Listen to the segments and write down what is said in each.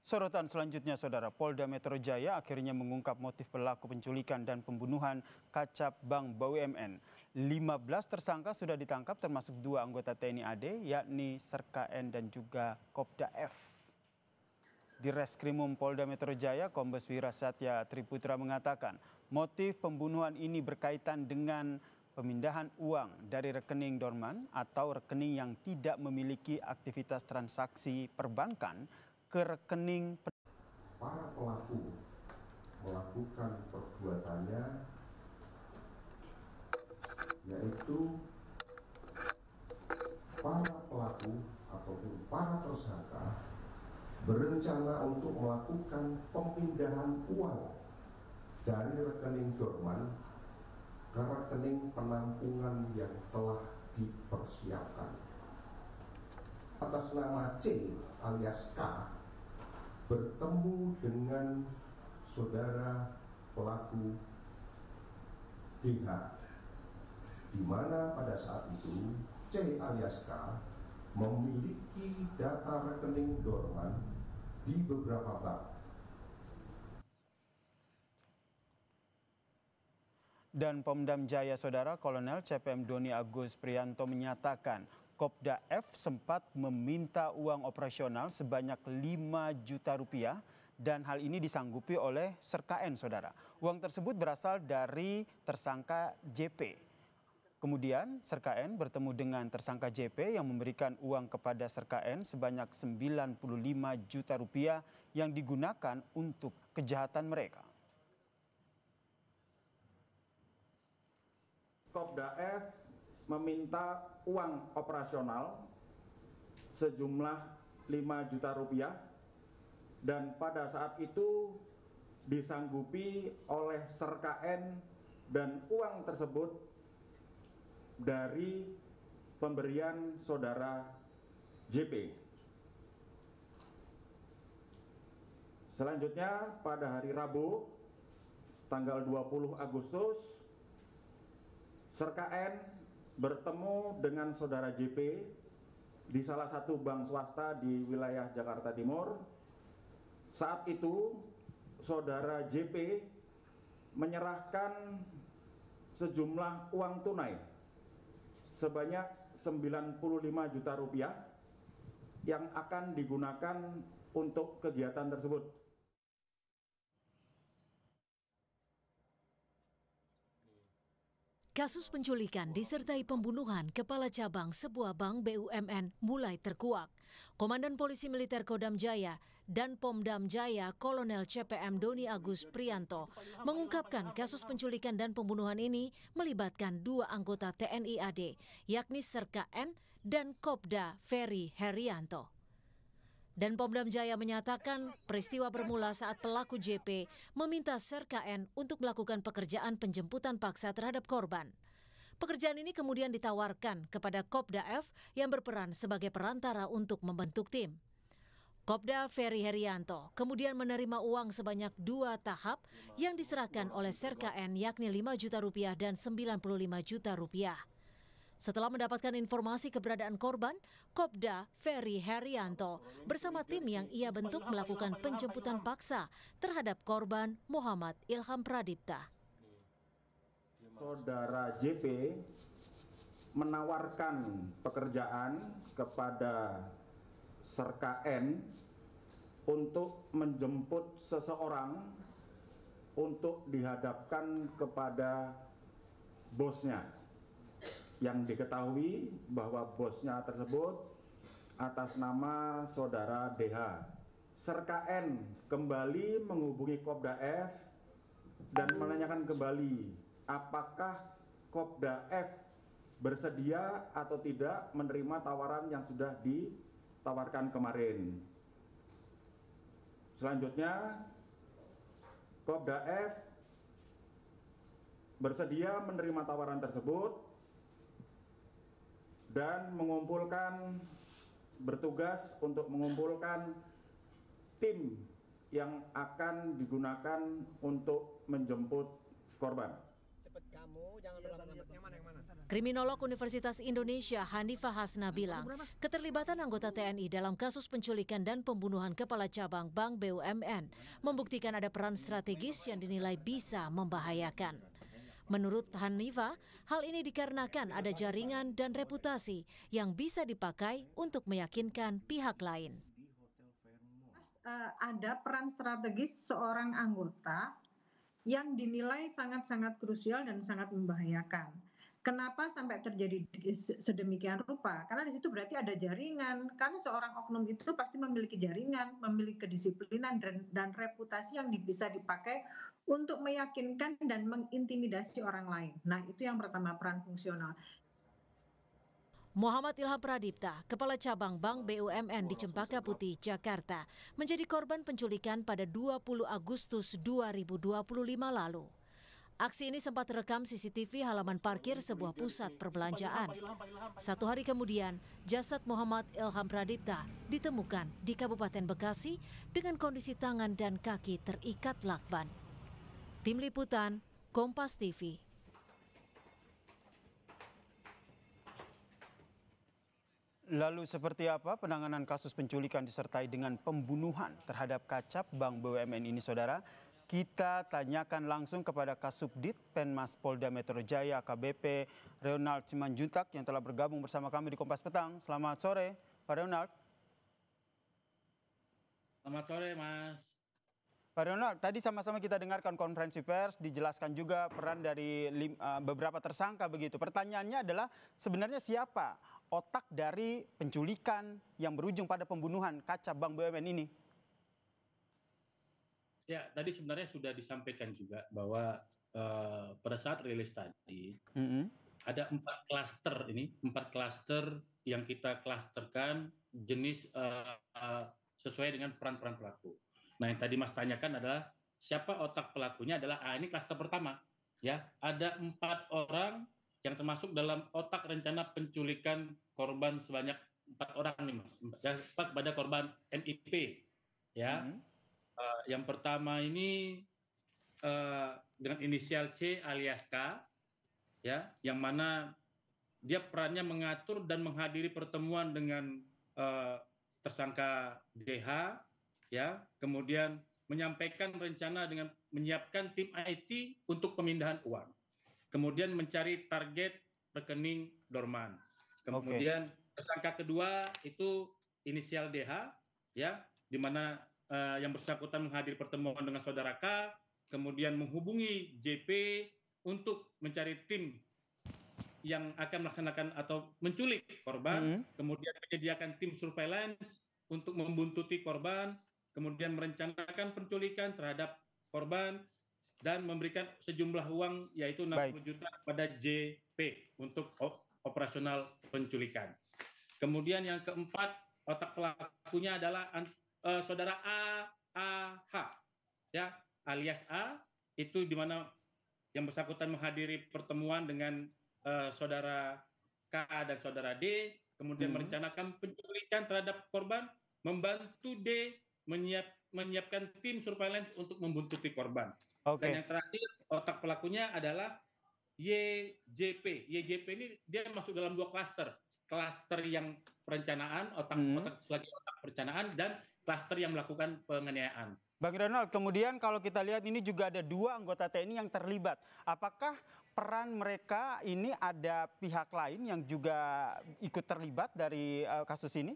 Sorotan selanjutnya, Saudara, Polda Metro Jaya akhirnya mengungkap motif pelaku penculikan dan pembunuhan Kacap Bank BUMN. 15 tersangka sudah ditangkap termasuk 2 anggota TNI AD yakni Serka N dan juga Kopda F. Di Reskrimum Polda Metro Jaya, Kombes Wira Satya Triputra mengatakan motif pembunuhan ini berkaitan dengan pemindahan uang dari rekening dorman atau rekening yang tidak memiliki aktivitas transaksi perbankan ke rekening. Para pelaku melakukan perbuatannya yaitu para pelaku ataupun para tersangka berencana untuk melakukan pemindahan uang dari rekening dorman ke rekening penampungan yang telah dipersiapkan. Atas nama C alias K bertemu dengan saudara pelaku DH, di mana pada saat itu C alias K memiliki data rekening dorman di beberapa bank. Dan Pomdam Jaya, Saudara, Kolonel CPM Doni Agus Prianto menyatakan Kopda F sempat meminta uang operasional sebanyak 5 juta rupiah dan hal ini disanggupi oleh Serka N, Saudara. Uang tersebut berasal dari tersangka JP. Kemudian Serka N bertemu dengan tersangka JP yang memberikan uang kepada Serka N sebanyak 95 juta rupiah yang digunakan untuk kejahatan mereka. Kopda F meminta uang operasional sejumlah 5 juta rupiah dan pada saat itu disanggupi oleh Serka N dan uang tersebut dari pemberian saudara JP. Selanjutnya pada hari Rabu tanggal 20 Agustus Serka N bertemu dengan saudara JP di salah satu bank swasta di wilayah Jakarta Timur. Saat itu saudara JP menyerahkan sejumlah uang tunai sebanyak 95 juta rupiah yang akan digunakan untuk kegiatan tersebut. Kasus penculikan disertai pembunuhan kepala cabang sebuah bank BUMN mulai terkuak. Komandan Polisi Militer Kodam Jaya dan Pomdam Jaya Kolonel CPM Doni Agus Prianto mengungkapkan kasus penculikan dan pembunuhan ini melibatkan 2 anggota TNI AD, yakni Serka N dan Kopda Ferry Herianto. Dan Pomdam Jaya menyatakan peristiwa bermula saat pelaku JP meminta Serka N untuk melakukan pekerjaan penjemputan paksa terhadap korban. Pekerjaan ini kemudian ditawarkan kepada Kopda F yang berperan sebagai perantara untuk membentuk tim. Kopda Ferry Herianto kemudian menerima uang sebanyak 2 tahap yang diserahkan oleh Serka N yakni 5 juta rupiah dan 95 juta rupiah. Setelah mendapatkan informasi keberadaan korban, Kopda Ferry Herianto bersama tim yang ia bentuk melakukan penjemputan paksa terhadap korban Muhammad Ilham Pradipta. Saudara JP menawarkan pekerjaan kepada Serka N untuk menjemput seseorang untuk dihadapkan kepada bosnya. Yang diketahui bahwa bosnya tersebut atas nama saudara DH. Serka N kembali menghubungi Kopda F dan menanyakan kembali apakah Kopda F bersedia atau tidak menerima tawaran yang sudah ditawarkan kemarin. Selanjutnya Kopda F bersedia menerima tawaran tersebut dan bertugas untuk mengumpulkan tim yang akan digunakan untuk menjemput korban. Cepet kamu, jangan yang mana? Kriminolog Universitas Indonesia Hanifah Hasna bilang, keterlibatan anggota TNI dalam kasus penculikan dan pembunuhan kepala cabang Bank BUMN membuktikan ada peran strategis yang dinilai bisa membahayakan. Menurut Hanifah, hal ini dikarenakan ada jaringan dan reputasi yang bisa dipakai untuk meyakinkan pihak lain. Ada peran strategis seorang anggota yang dinilai sangat-sangat krusial dan sangat membahayakan. Kenapa sampai terjadi sedemikian rupa? Karena di situ berarti ada jaringan. Karena seorang oknum itu pasti memiliki jaringan, memiliki kedisiplinan dan reputasi yang bisa dipakai untuk meyakinkan dan mengintimidasi orang lain. Nah, itu yang pertama, peran fungsional. Muhammad Ilham Pradipta, Kepala Cabang Bank BUMN di Cempaka Putih, Jakarta, menjadi korban penculikan pada 20 Agustus 2025 lalu. Aksi ini sempat terekam CCTV halaman parkir sebuah pusat perbelanjaan. 1 hari kemudian, jasad Muhammad Ilham Pradipta ditemukan di Kabupaten Bekasi dengan kondisi tangan dan kaki terikat lakban. Tim Liputan, Kompas TV. Lalu seperti apa penanganan kasus penculikan disertai dengan pembunuhan terhadap Kacap Bank BUMN ini, saudara? Kita tanyakan langsung kepada Kasubdit Penmas Polda Metro Jaya AKBP Ronald Simanjuntak yang telah bergabung bersama kami di Kompas Petang. Selamat sore, Pak Ronald. Selamat sore, Mas. Pak Ronald, tadi sama-sama kita dengarkan konferensi pers, dijelaskan juga peran dari beberapa tersangka begitu. Pertanyaannya adalah sebenarnya siapa otak dari penculikan yang berujung pada pembunuhan Kacap Bank BUMN ini? Ya, tadi sebenarnya sudah disampaikan juga bahwa pada saat rilis tadi ada 4 klaster yang kita klasterkan jenis sesuai dengan peran-peran pelaku. Nah, yang tadi Mas tanyakan adalah siapa otak pelakunya adalah ini klaster pertama, ya. Ada 4 orang yang termasuk dalam otak rencana penculikan korban sebanyak 4 orang nih, Mas. Pada korban MIP, ya. Yang pertama ini dengan inisial C alias K, ya, yang mana dia perannya mengatur dan menghadiri pertemuan dengan tersangka DH, ya, kemudian menyampaikan rencana dengan menyiapkan tim IT untuk pemindahan uang, kemudian mencari target rekening dorman, kemudian tersangka kedua itu inisial DH, ya, di mana yang bersangkutan menghadiri pertemuan dengan saudara K, kemudian menghubungi JP untuk mencari tim yang akan melaksanakan atau menculik korban, kemudian menyediakan tim surveillance untuk membuntuti korban, kemudian merencanakan penculikan terhadap korban, dan memberikan sejumlah uang yaitu 60 juta kepada JP untuk operasional penculikan. Kemudian yang keempat, otak pelakunya adalah saudara AH, ya, alias A, itu di mana yang bersangkutan menghadiri pertemuan dengan saudara K dan saudara D, kemudian merencanakan penculikan terhadap korban, membantu D menyiapkan tim surveillance untuk membuntuti korban. Dan yang terakhir, otak pelakunya adalah YJP. YJP ini dia masuk dalam 2 klaster. Klaster yang perencanaan, sebagai otak perencanaan, dan klaster yang melakukan penganiayaan. Bang Ronald, kemudian kalau kita lihat ini juga ada 2 anggota TNI yang terlibat. Apakah peran mereka ini ada pihak lain yang juga ikut terlibat dari kasus ini?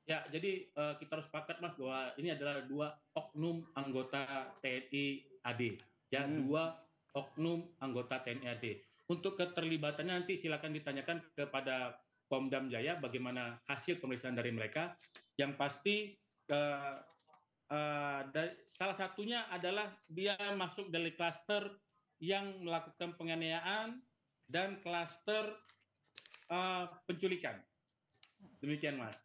Ya, jadi kita harus sepakat, Mas, bahwa ini adalah 2 oknum anggota TNI AD. Ya, 2 oknum anggota TNI AD. Untuk keterlibatannya nanti silakan ditanyakan kepada Pomdam Jaya bagaimana hasil pemeriksaan dari mereka. Yang pasti salah satunya adalah dia masuk dari klaster yang melakukan penganiayaan dan klaster penculikan. Demikian, Mas.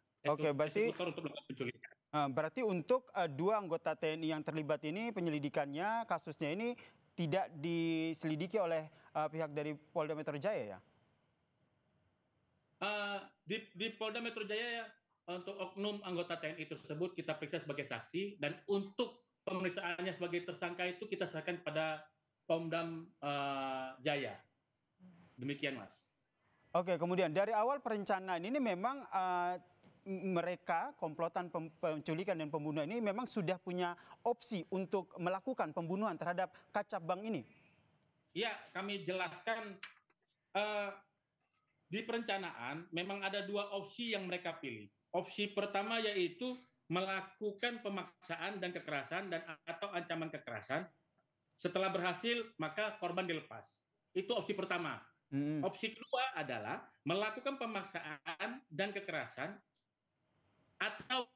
Berarti untuk 2 anggota TNI yang terlibat ini penyelidikannya, kasusnya ini tidak diselidiki oleh pihak dari Polda Metro Jaya, ya? Di Polda Metro Jaya, untuk oknum anggota TNI tersebut kita periksa sebagai saksi, dan untuk pemeriksaannya sebagai tersangka itu kita serahkan pada Pomdam Jaya. Demikian, Mas. Oke, kemudian dari awal perencanaan ini memang mereka komplotan penculikan dan pembunuhan ini memang sudah punya opsi untuk melakukan pembunuhan terhadap Kacap Bank ini. Ya, kami jelaskan di perencanaan memang ada dua opsi yang mereka pilih. Opsi pertama yaitu melakukan pemaksaan dan kekerasan dan atau ancaman kekerasan. Setelah berhasil maka korban dilepas. Itu opsi pertama. Opsi kedua adalah melakukan pemaksaan dan kekerasan atau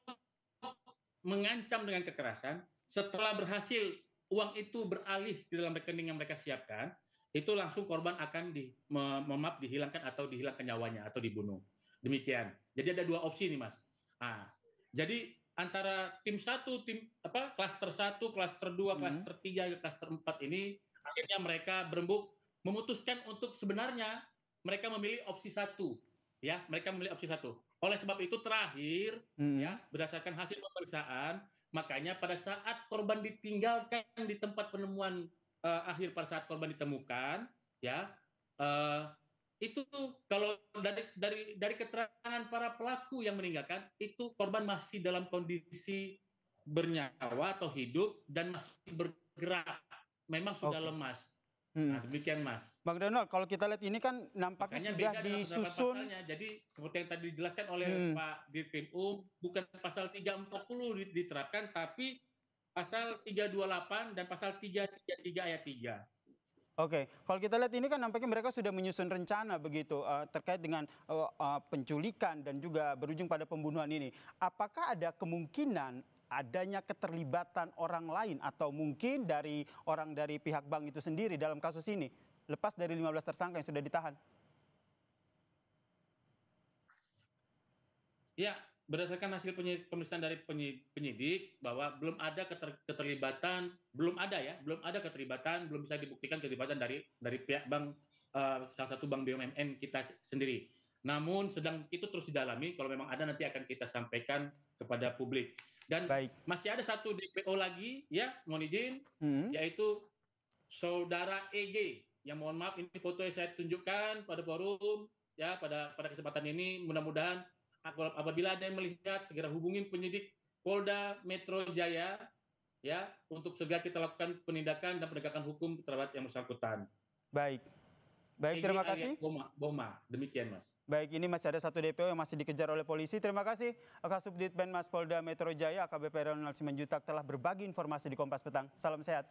mengancam dengan kekerasan. Setelah berhasil uang itu beralih di dalam rekening yang mereka siapkan, itu langsung korban akan dihilangkan atau dihilangkan nyawanya atau dibunuh. Demikian. Jadi ada dua opsi nih, Mas. Nah, jadi antara tim 1, klaster 1, klaster 2, klaster 3, klaster 4 ini akhirnya mereka berembuk memutuskan untuk sebenarnya mereka memilih opsi 1, ya, mereka memilih opsi 1. Oleh sebab itu terakhir, ya, berdasarkan hasil pemeriksaan, makanya pada saat korban ditinggalkan di tempat penemuan akhir pada saat korban ditemukan, ya, itu kalau dari keterangan para pelaku yang meninggalkan, itu korban masih dalam kondisi bernyawa atau hidup dan masih bergerak, memang sudah lemas. Nah, demikian, Mas. Bang Donald, kalau kita lihat ini kan nampaknya sudah disusun. Jadi seperti yang tadi dijelaskan oleh Pak Dirkrim bukan pasal 340 diterapkan, tapi pasal 328 dan pasal 333 ayat 3. Oke, kalau kita lihat ini kan nampaknya mereka sudah menyusun rencana begitu terkait dengan penculikan dan juga berujung pada pembunuhan ini. Apakah ada kemungkinan adanya keterlibatan orang lain atau mungkin dari orang dari pihak bank itu sendiri dalam kasus ini, lepas dari 15 tersangka yang sudah ditahan? Ya, berdasarkan hasil pemeriksaan dari penyidik bahwa belum ada keterlibatan, belum ada keterlibatan, belum bisa dibuktikan keterlibatan dari pihak bank, salah satu bank BUMN kita sendiri. Namun itu terus didalami, kalau memang ada nanti akan kita sampaikan kepada publik. Dan masih ada satu DPO lagi, ya, mohon izin, yaitu Saudara EG. Yang mohon maaf, ini foto yang saya tunjukkan pada forum, ya, pada kesempatan ini. Mudah-mudahan apabila ada yang melihat, segera hubungin penyidik Polda Metro Jaya, ya, untuk segera kita lakukan penindakan dan penegakan hukum terhadap yang bersangkutan. Baik, terima kasih. Boma, demikian, Mas. Baik, ini masih ada satu DPO yang masih dikejar oleh polisi. Terima kasih Kasubdit Penmas Polda Metro Jaya AKBP Ronald Simanjuntak telah berbagi informasi di Kompas Petang. Salam sehat.